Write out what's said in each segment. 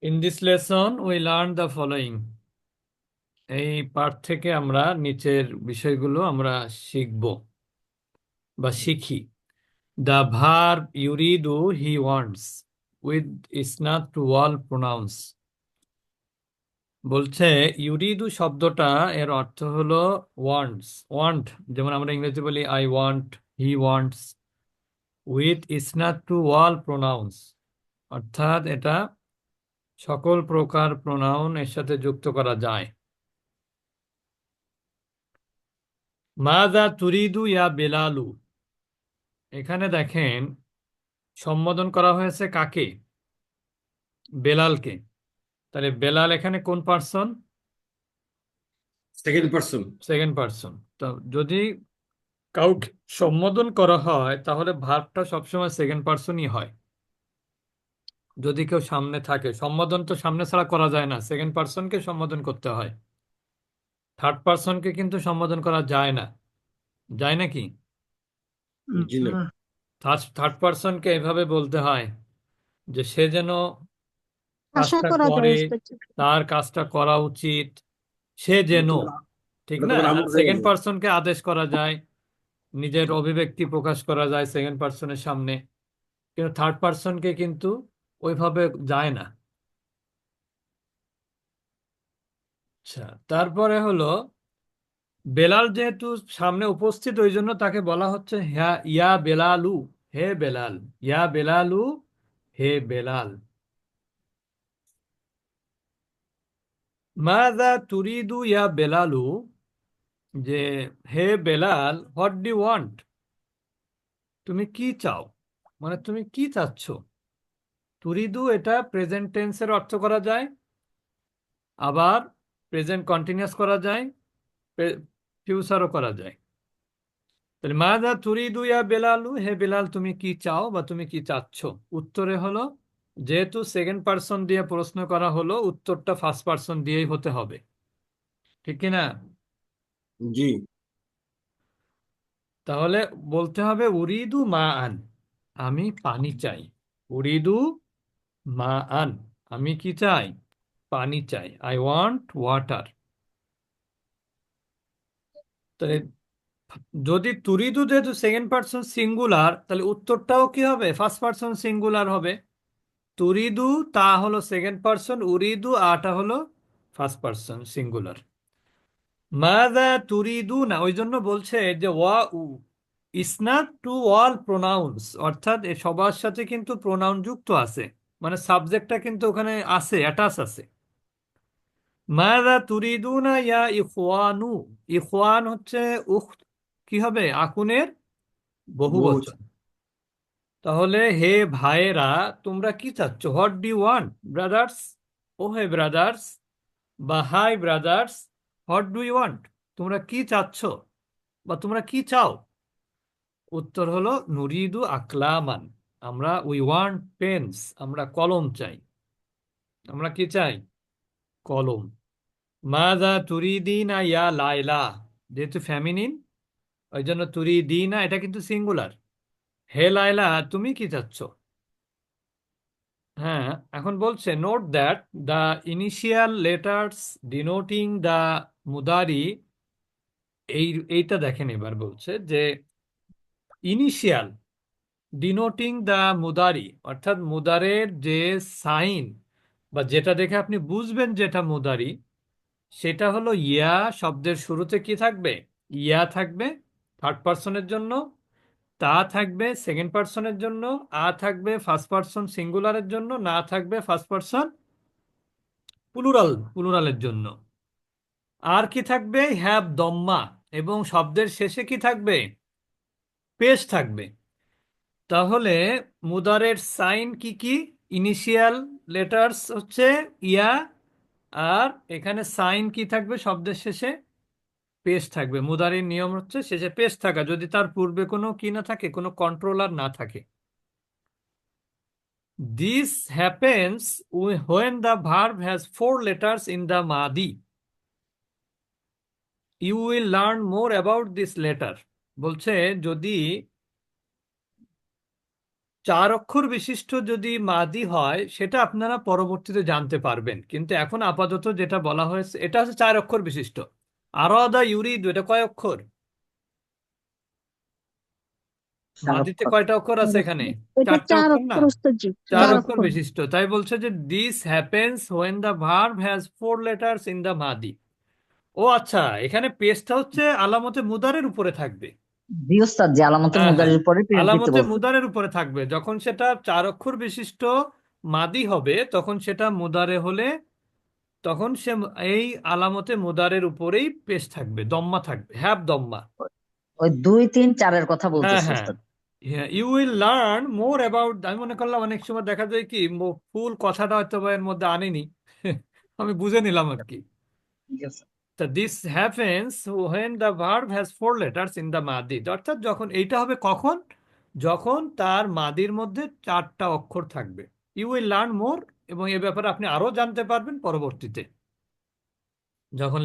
In this lesson, we learn the following. এই পাঠ থেকে আমরা নিচের বিষয়গুলো আমরা শিখব বা শিখি। The verb yuridu, he wants, with isnad to all pronouns. বলছে ইউরিদু শব্দটা এর অর্থ হলো ওয়ান্টস, ওয়ান্ট, যেমন আমরা ইংরেজি বলি I want, he wants, with ইসনাদ টু অল প্রোনাউন্স, অর্থাৎ এটা সকল প্রকার প্রোনাউন এর সাথে যুক্ত করা যায়। মাযা তুরিদু ইয়া বেলালু, এখানে দেখেন সম্বোধন করা হয়েছে কাকে? বেলালকে। তাহলে বেলাল এখানে কোন person? Second person. Second person. তো যদি কাউকে সম্বোধন করা হয় তাহলে ভার্বটা সবসময় সেকেন্ড পার্সনই হয়। যদি কেউ সামনে থাকে, সম্বোধন তো সামনে ছাড়া করা যায় না, সেকেন্ড পার্সনকে সম্বোধন করতে হয়। থার্ড পার্সনকে কিন্তু সম্বোধন করা যায় না, যায় নাকি? জি না। থার্ড পার্সনকে এভাবে বলতে হয় যে সে যেন আশা কাজটা করা করে, যায় স্পেসিফিক। তার কাজটা করা উচিত, সে যেন, ঠিক ওটা না? তোমার আর আমল হয়ে সেকেন্ড গেল। পার্সনকে আদেশ করা যায়, নিজের অভিব্যক্তি প্রকাশ করা যায় সেকেন্ড পার্সনের সামনে, কিন্তু থার্ড পার্সনকে কিন্তু ওইভাবে যায় না। আচ্ছা, তারপরে হলো বেলাল যেহেতু সামনে উপস্থিত, ওই জন্য তাকে বলা হচ্ছে হ্যাঁ ইয়া বেলালু, হে বেলাল, ইয়া বেলালু, হে বেলাল। মাযা তুরিদু ইয়া বেলালু, যে হে বেলাল, হোয়াট ডু ওয়ান্ট, তুমি কি চাও, মানে তুমি কি চাচ্ছ। তুরিদু এটা প্রেজেন্ট টেন্সের অর্থ করা যায়, আবার প্রেজেন্ট কন্টিনিউয়াস করা যায়, ফিউচারও করা যায়। তাহলে মাযা তুরিদু ইয়া বেলালু, হে বেলাল তুমি কি চাও বা তুমি কি চাচ্ছ। উত্তরে হলো, যেহেতু সেকেন্ড পার্সন দিয়ে প্রশ্ন করা হলো, উত্তরটা ফার্স্ট পার্সন দিয়েই হতে হবে, ঠিক কি না? জি। তাহলে বলতে হবে উরিদু মা আন, আমি পানি চাই। উরিদু মা আন, আমি কি চাই? পানি চাই। I want water. তাহলে যদি তুরিদু যেহেতু সেকেন্ড পার্সন সিঙ্গুলার, তাহলে উত্তরটাও কি হবে? ফার্স্ট পার্সন সিঙ্গুলার হবে। তুরিদু তা হলো সেকেন্ড পার্সন, উরিদু আটা হলো ফার্স্ট পার্সন সিঙ্গুলার। মাযা তুরিদু না, ওই জন্য বলছে যে ওয়া উ ইসনাদ টু অল প্রোনাউন্স, অর্থাৎ এ সবার সাথে কিন্তু প্রোনাউন যুক্ত আছে, মানে সাবজেক্টটা কিন্তু ওখানে আছে, অ্যাটাচ আছে। মাযা তুরিদুনা ইয়া ইখওয়ানু, ইখওয়ান হচ্ছে উখত, কি হবে? আকুনের বহুত। বহুবচন। তাহলে হে ভাইয়েরা, তোমরা কি চাচ্ছ? What do you want brothers, ও হে ব্রাদার্স, বা hi brothers, what do you want, তোমরা কি চাচ্ছ বা তোমরা কি চাও। উত্তর হলো নুরিদু আকলামান, আমরা উই ওয়ান্ট পেন্স, আমরা কলম চাই। আমরা কি চাই? কলম। মাযা তুরিদিনা ইয়া লাইলা, যেহেতু ফ্যামিনিন ওই জন্য তুরিদিনা এটা কিন্তু সিঙ্গুলার। হে লাইলা তুমি কি চাচ্ছ? হ্যাঁ, এখন বলছে note that the initial letters denoting the মুদারি, এইটা দেখেন, এবার বলছে যে ইনিশিয়াল ডিনোটিং দ্য মুদারি, অর্থাৎ মুদারের যে সাইন বা যেটা দেখে আপনি বুঝবেন যেটা মুদারি, সেটা হলো ইয়া। শব্দের শুরুতে কি থাকবে? ইয়া থাকবে থার্ড পার্সনের জন্য, তা থাকবে সেকেন্ড পার্সনের জন্য, আ থাকবে ফার্স্ট পার্সন সিঙ্গুলারের জন্য, না থাকবে ফার্স্ট পার্সন প্লুরালের জন্য। আর কি থাকবে? হ্যাভ দম্মা, এবং শব্দের শেষে কি থাকবে? পেশ থাকবে। তাহলে মুদারের সাইন কি কি? ইনিশিয়াল লেটার্স হচ্ছে ইয়া, আর এখানে সাইন কি থাকবে? শব্দের শেষে পেশ থাকবে। মুদারের নিয়ম হচ্ছে শেষে পেশ থাকা, যদি তার পূর্বে কোনো কি না থাকে, কোনো কন্ট্রোলার না থাকে। This happens when the verb has 4 letters in the madi. You will learn more about this later. বলছে যদি চার অক্ষর বিশিষ্ট যদি মাদি হয় সেটা আপনারা পরবর্তীতে জানতে পারবেন, কিন্তু এখন আপাতত যেটা বলা হয়েছে এটা হচ্ছে চার অক্ষর বিশিষ্ট। আরাদা ইউরিদু এটা কয় অক্ষর? মাদিতে সারক্ষর কয়টা অক্ষর আছে এখানে? এটা চারটা চার অক্ষর না? অক্ষর ওস্তাদজি, চার চার অক্ষর অক্ষর। বিশিষ্ট, তাই বলছে যে this happens when the verb has four letters in the মাদি। ও আচ্ছা, এখানে পেজটা হচ্ছে আলামতে মুদারের উপরে থাকবে। জি ওস্তাদ, যে আলামতের হ্যাঁ হ্যাঁ, মুদ্রার উপরে পেশ দিতে আলামতে বলছে। মুদারের উপরে থাকবে। যখন সেটা চার অক্ষর বিশিষ্ট মাদি হবে তখন সেটা মুদারে হলে তখন সে এই আলামতে মুদারের উপরেই পেশ থাকবে, দম্মা থাকবে, হ্যাভ দম্মা। ওই 2, 3, 4-এর কথা হ্যাঁ বলতেছে হ্যাঁ, ওস্তাদ। You will learn more about. আমি মনে করলাম অনেক সময় দেখা যায় কি ফুল কথাটা হয়তো বা এর মধ্যে আনেনি, আমি বুঝে নিলাম আর কি। জি ওস্তাদ। তা this happens when the verb has four letters in the মাদি, অর্থাৎ যখন এইটা হবে কখন, যখন তার মাদির মধ্যে চারটা অক্ষর থাকবে। ইউ উইল লার্ন মোর, এবং এ ব্যাপারে আপনি আরো জানতে পারবেন পরবর্তীতে, যখন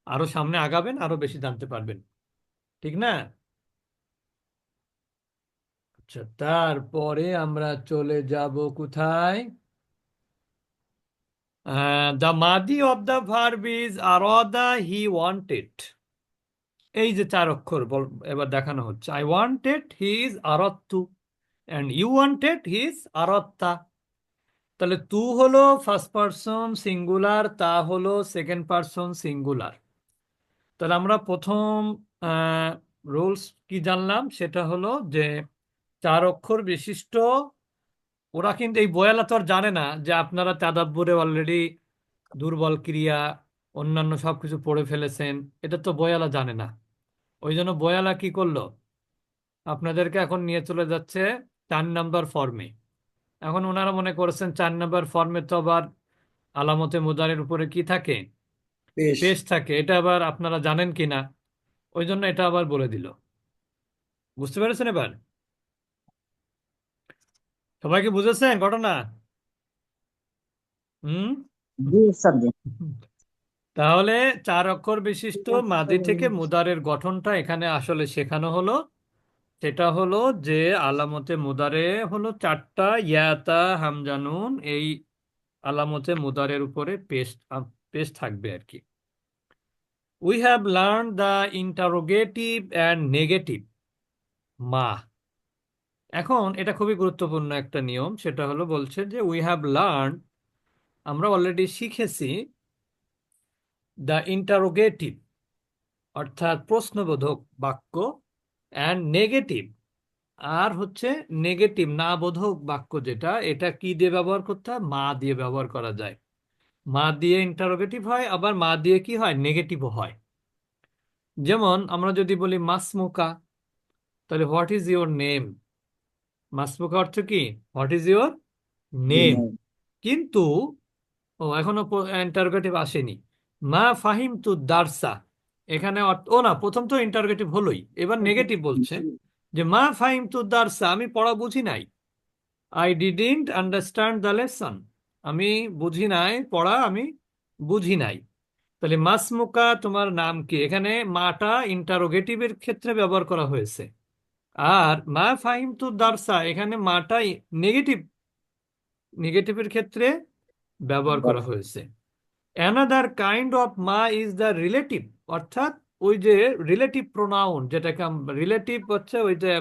আরো সামনে আগাবেন আরো বেশি জানতে পারবেন, ঠিক না? আচ্ছা, তারপরে আমরা চলে যাব কোথায়? দ্য মাদি অফ দ্য ভার্ব ইজ আরাদা হি ওয়ান্টেড। এই যে চার অক্ষর এবার দেখানো হচ্ছে, আই ওয়ান্টেড হি ইজ আরাত্তু and you wanted he is আরাত্তা। তাহলে তু হলো ফার্স্ট পারসন সিঙ্গুলার, তা হলো সেকেন্ড পারসন সিঙ্গুলার। তাহলে আমরা প্রথম রুলস কি জানলাম, সেটা হলো যে চার অক্ষর বিশিষ্ট, ওরা কিন্তু এই বয়ালা তো আর জানে না যে আপনারা তাদাব্বুরে অলরেডি দুর্বল ক্রিয়া অন্যান্য সবকিছু পড়ে ফেলেছেন, এটা তো বয়ালা জানে না। ওই জন্য বয়ালা কি করলো, আপনাদেরকে এখন নিয়ে চলে যাচ্ছে 4 নম্বর ফর্মে। এখন ওনারা মনে করেছেন 4 নম্বর ফর্মে তো আবার আলামতে মুদারের উপরে কি থাকে, পেশ। পেশ থাকে, এটা আবার আপনারা জানেন কি না, ওই জন্য এটা আবার বলে দিল। বুঝতে পেরেছেন এবার? সবাই কি বুঝেছেন ঘটনা? হুম। জি ওস্তাদ, জি। তাহলে চার অক্ষর বিশিষ্ট মাদি থেকে মুদারের গঠনটা এখানে আসলে শেখানো হলো। সেটা হলো যে আলামতে মুদারে হলো চারটা, ইয়াতা হামজানুন, এই আলামতে মুদারের উপরে পেশ পেশ থাকবে আর কি। We have learn the interrogative and negative মা। এখন এটা খুবই গুরুত্বপূর্ণ একটা নিয়ম, সেটা হলো বলছে যে উই হ্যাভ লার্ন, আমরা অলরেডি শিখেছি, দ্য ইন্টারোগেটিভ অর্থাৎ প্রশ্নবোধক বাক্য, অ্যান্ড নেগেটিভ আর হচ্ছে নেগেটিভ না বোধক বাক্য, যেটা এটা কি দিয়ে ব্যবহার করতে হয়, মা দিয়ে ব্যবহার করা যায়। মা দিয়ে ইন্টারোগেটিভ হয়, আবার মা দিয়ে কি হয়, নেগেটিভও হয়। যেমন আমরা যদি বলি মাসমুকা, তাহলে হোয়াট ইজ ইউর নেম। মাসমুকা অর্থ কি, হোয়াট ইজ ইউর নেম। কিন্তু এখনো ইন্টারোগেটিভ আসেনি। মা ফাহিম তু দারসা, এখানে ও না, প্রথম তো ইন্টারোগেটিভ হলোই, এবার নেগেটিভ বলছে যে মা ফাহিম তু দারসা, আমি পড়া বুঝি নাই। I didn't understand the lesson, আমি বুঝি নাই পড়া, আমি বুঝি নাই। তাহলে মাসমুকা, তোমার নাম কি, এখানে মাটা ইন্টারোগেটিভের ক্ষেত্রে ব্যবহার করা হয়েছে। আর মা ফাহিম তু দারসা, এখানে মাটা নেগেটিভ, নেগেটিভের ক্ষেত্রে ব্যবহার করা হয়েছে। অ্যানাদার কাইন্ড অফ মা ইজ দ্য রিলেটিভ, অর্থাৎ ওই যে রিলেটিভ প্রোনাউন, যেটাকে রিলেটিভ হচ্ছে ওই যে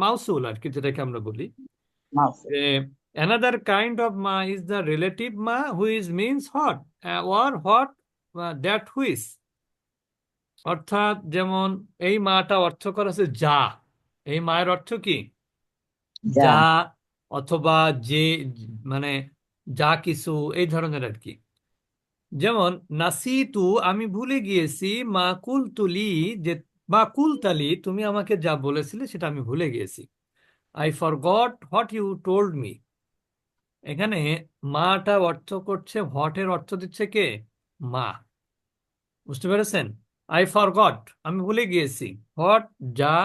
মাউসুল আর কি, যেটাকে আমরা বলি যে অ্যানাদার কাইন্ড অফ মা ইজ দ্য রিলেটিভ মা whose means hot or hot that whose. অর্থাৎ যেমন এই মাটা অর্থ করা হচ্ছে যা, এই মায়ের অর্থ কি, যা। যা, অথবা যে, মানে যা কিছু, এই ধরনের আর কি। যেমন নাসিতু, আমি ভুলে গিয়েছি, মাকুল তুলি, যে মাকুল তালি, তুমি আমাকে যা বলেছিলে সেটা আমি ভুলে গিয়েছি। I forgot what you told me, এখানে মাটা অর্থ করছে, হোয়াটের অর্থ দিচ্ছে কে, মা। বুঝতে পেরেছেন? আই ফরগট, আমি ভুলে গিয়েছি, হোয়াট, যা,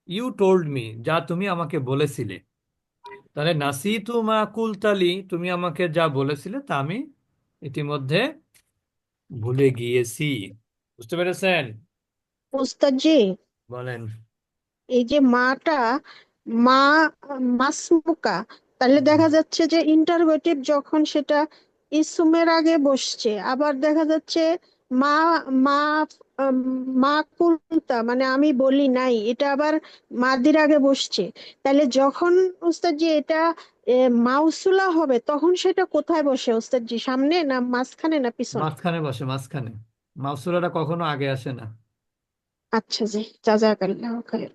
ইউ টোল্ড মি, যা তুমি আমাকে বলেছিলে। তাহলে নাসিতু মা কুল তালি, তুমি আমাকে যা বলেছিলে তা আমি ইতিমধ্যে ভুলে গিয়েছি। বুঝতে পেরেছেন? ওস্তাদজি, বলেন। এই যে মাটা মা মাসমুকা, তাহলে দেখা যাচ্ছে যে ইন্টারোগেটিভ যখন সেটা ইসমের আগে বসছে, আবার দেখা যাচ্ছে মা মা আম, মা কুলতা মানে আমি বলি নাই, এটা আবার মাদির আগে বসছে। তাহলে যখন ওস্তাদজি এটা মাউসুলা হবে তখন সেটা কোথায় বসে ওস্তাদজি, সামনে না মাঝখানে না পিছনে? মাঝখানে বসে, মাঝখানে। মাউসুলাটা কখনো আগে আসে না। আচ্ছা জি, জাযাকাল্লাহ খাইর।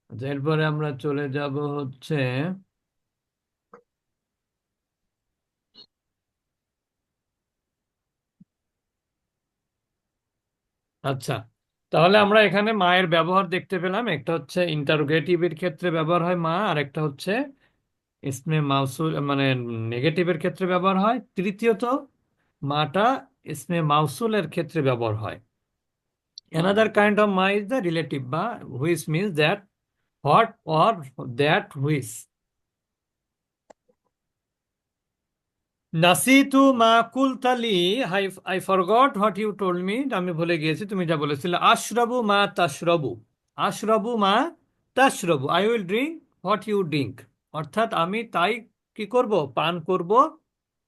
আচ্ছা, এরপরে আমরা চলে যাব হচ্ছে, আচ্ছা, তাহলে আমরা এখানে মায়ের ব্যবহার দেখতে পেলাম। একটা হচ্ছে ইন্টারোগেটিভের ক্ষেত্রে ব্যবহার হয় মা, আর একটা হচ্ছে ইসমে মাউসুল মানে নেগেটিভের ক্ষেত্রে ব্যবহার হয়। তৃতীয়ত মাটা ইসমে মাউসুলের ক্ষেত্রে ব্যবহার হয়। Another kind of ma is the relative ma, which means that what or that which. নাসিতু মা কুলতালি, I forgot what you told me, আমি ভুলে গিয়েছি তুমি যা বলেছিলে। আশরাবু মা তাশরাবু, আশরাবু মা তাশরাবু, I will drink what you drink. অর্থাৎ আমি তাই কি করব, পান করব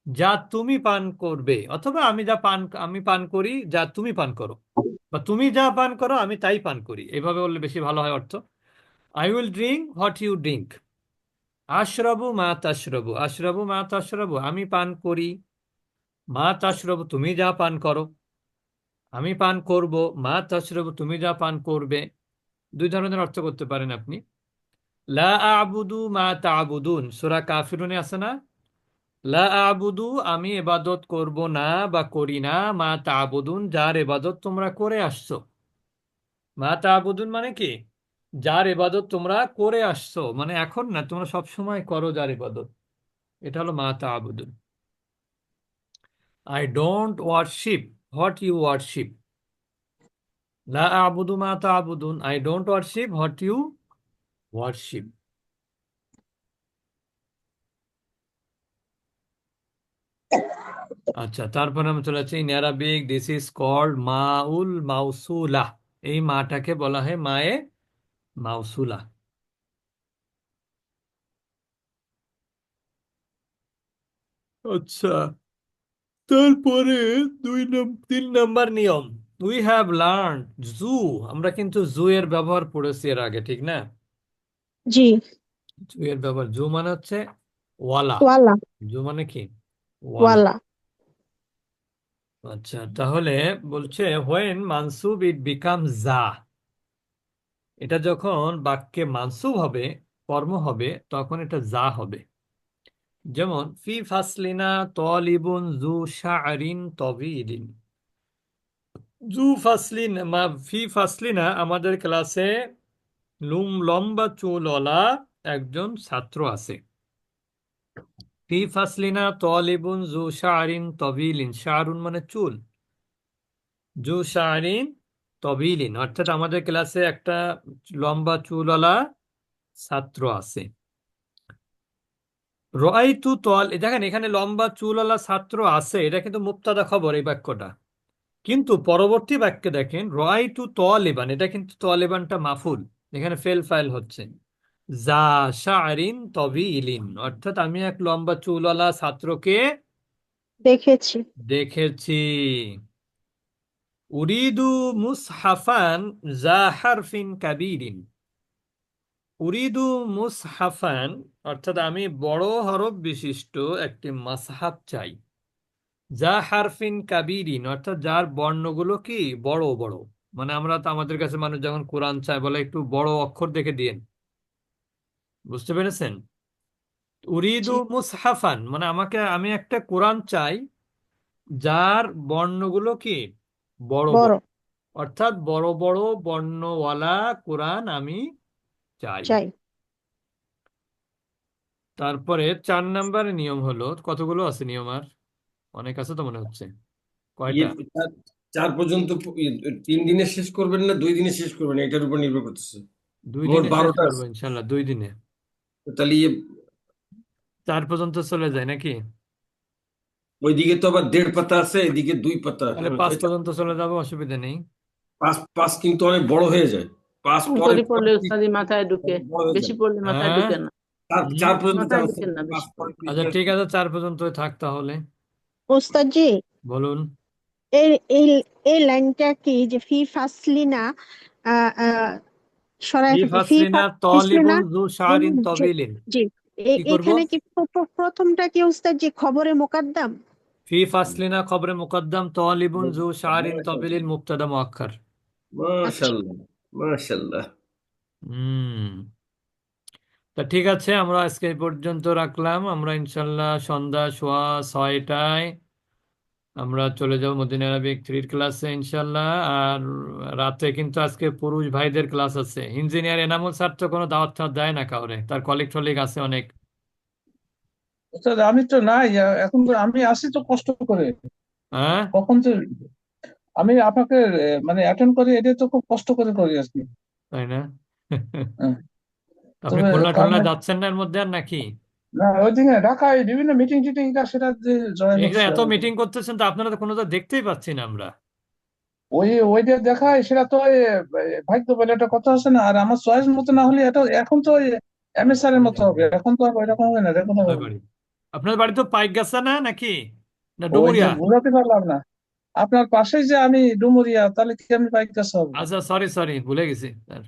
যা তুমি পান করবে, অথবা আমি পান করি যা তুমি পান করো, বা তুমি যা পান করো আমি তাই পান করি, এইভাবে বললে বেশি ভালো হয় অর্থ। I will drink what you drink. আশরাবু মা তাশরাবু, আশরাবু মা তাশরাবু, আমি পান করি, মা তাশরাবু তুমি যা পান করো, আমি পান করব, মা তাশরাবু তুমি যা পান করবে। দুই ধরনের অর্থ করতে পারেন আপনি। লা আবুদু মা তাবুদুন, সূরা কাফিরুনে আছে না, লা আবুদু আমি ইবাদত করব না বা করি না, মা তাবুদুন যার ইবাদত তোমরা করে আসছো। মা তাবুদুন মানে কি, যার ইবাদত তোমরা করে আসছো, মানে এখন না, তোমরা সব সময় করো যার ইবাদত, এটা হলো মা তাবুদুন। I don't worship what you worship, লা আবুদু মা তাবুদুন, I don't worship what you worship. আচ্ছা, তারপরে আমি চলে যাচ্ছি in Arabic this is called মাউল মাউসুলা, এই মাটাকে বলা হয় মায়ে মাউসুলা। আচ্ছা, তারপরে 3 নম্বর নিয়ম, উই হ্যাভ লার্ন জু, আমরা কিন্তু জু এর ব্যবহার পড়েছি এর আগে, ঠিক না? জি। জু এর ব্যবহার, জু মানে হচ্ছে ওয়ালা, ওয়ালা। জু মানে কি, ওয়ালা। ওয়ালা। আচ্ছা, তাহলে বলছে হোয়েন মানসুব ইট বিকাম যা, এটা যখন বাক্যে মানসুব হবে, কর্ম হবে, তখন এটা যা হবে। যেমন ফি ফাসলিনা তলিবুন জু শাআরিন তবিলিন, জু ফাসলিন ফি ফাসলিনা আমাদের ক্লাসে লম্বা চুলওয়ালা একজন ছাত্র আছে। ফি ফাসলিনা তলিবুন জু শাআরিন তবিলিন, শাআরুন মানে চুল, জু শাআরিন তবিলিন অর্থাৎ আমাদের ক্লাসে একটা লম্বা চুলওয়ালা ছাত্র আছে। রাআইতু দেখেন এখানে লম্বা চুলওয়ালা ছাত্র আছে, এটা কিন্তু মুবতাদা খবর এই বাক্যটা, কিন্তু পরবর্তী বাক্যে দেখেন রাআইতু তালিবান, এটা কিন্তু তালিবানটা মাফুল, এখানে ফেল ফাইল হচ্ছে। যা শাআরিন তবিলিন, অর্থাৎ আমি এক লম্বা চুলওয়ালা ছাত্রকে দেখেছি। দেখেছি। উরিদু মুসহাফান যা হারফিন কাবীরিন, উরিদু মুসহাফান অর্থাৎ আমি বড় হরফ বিশিষ্ট একটি মাসহাফ চাই। যা হারফিন কাবীরিন অর্থাৎ যার বর্ণগুলো কি বড় বড়, মানে আমরা তো, আমাদের কাছে মানুষ যখন কোরআন চায় বলে একটু বড় অক্ষর দেখে দিয়েন, বুঝতে পেরেছেন? উরিদু জি। মুসহাফান মানে আমি একটা কোরআন চাই যার বর্ণগুলো কি বড় বড়। বড়, অর্থাৎ বড় বড় বর্ণওয়ালা কোরআন আমি চাই। চাই। তারপরে 4 নম্বর নিয়ম হলো, কতগুলো আছে নিয়ম আর, অনেক আছে তো মনে হচ্ছে, ইয়ে কয়টা? চার পর্যন্ত 3 দিনে শেষ করবেন না 2 দিনে শেষ করবেন, এটার উপর নির্ভর করতেছে। দুই মোট দিনে শেষ 12টা করবো আছে। ইনশাল্লাহ, 2 দিনে। তাহলে 4 পর্যন্ত চলে যায় নাকি? ওইদিকে তো আবার 1.5 পাতা আছে, এদিকে 2 পাতা। তাহলে 5 পর্যন্ত চলে যাবো, অসুবিধা নেই। পাঁচ পাঁচ কিন্তু অনেক বড় হয়ে যায়। পাঁচ কম পরে করে পড়লে পরে উস্তাদি মাথায় ঢুকে, বড় হয়ে বেশি যাবে। পড়লে মাথায় হ্যাঁ। ঢুকে না, চার পর্যন্ত মাথায় চার ঢুকে না পাঁচ বেশি পরে পড়লে। আচ্ছা ঠিক আছে, 4 পর্যন্তই থাক তাহলে। ওস্তাদজি, বলুন। এই এই এই লাইনটা কি যে ফি ফাসলিনা আহ আহ সরাই ফি ফেলতে, ফি ফাসলিনা ফাসলিনা তলিবুন জু শারিন জি তবিলিন। জি। কি করব? এখানে কি প্রথমটা কি ওস্তাদজি খবরে মোকাদ্দাম? ফি ফাসলিনা খবরে মুকদ্দম তলিবুন জু শারিন তবিলিন মুবতাদা মুআক্খার। আচ্ছা, মাশাআল্লাহ, মাশাআল্লাহ। হুম। তা ঠিক আছে, আমরা আজকে এই পর্যন্ত রাখলাম। আমরা ইনশাল্লাহ সন্ধ্যা 6:15টায় আমরা চলে যাব মদিনা আরবিক 3 ক্লাসে ইনশাল্লাহ। আর রাতে কিন্তু আজকে পুরুষ ভাইদের ক্লাস আছে। ইঞ্জিনিয়ার এনামুল স্যার তো কোনো দাওয়াত টাওয়াত দেয় না কাউরে, তার কলিগ টলিগ আছে অনেক। ওস্তাদ আমি তো নাই, এখন তো আমি আসি তো কষ্ট করে, হ্যাঁ, কখন তো আমি আপনাকে মানে অ্যাটেন্ড করি, এটা তো খুব কষ্ট করে করি আর কি। তাই না? হ্যাঁ, আপনি তবে খুলনা কারণ টুলনা যাচ্ছেন না এর মধ্যে আর নাকি? না, ওইদিকে ঢাকায় বিভিন্ন মিটিং টিটিং সেটা জয়েন এখানে হচ্ছে এত আর কি। মিটিং করতেছেন তো আপনারা তো কোনো তো দেখতেই পাচ্ছি না আমরা। ওই যে দেখায় সেটা তো ওই, ভাগ্য বলে একটা কথা আছে না, আর আমার চয়েস মতো না হলে এটা এখন তো এমএসআর এর মতো হবে, এখন তো আর ওইরকম হবে না, দেখুন কোথায় বাড়ি? আপনার বাড়ি তো পাইকগাছা না নাকি, না ওই যে ডুমুরিয়া? বুঝাতে পারলাম না, আপনার পাশেই যে আমি ডুমুরিয়া, তাহলে কি আমি বাইক কাছে হবো? আচ্ছা, সরি সরি, ভুলে গেছি স্যার।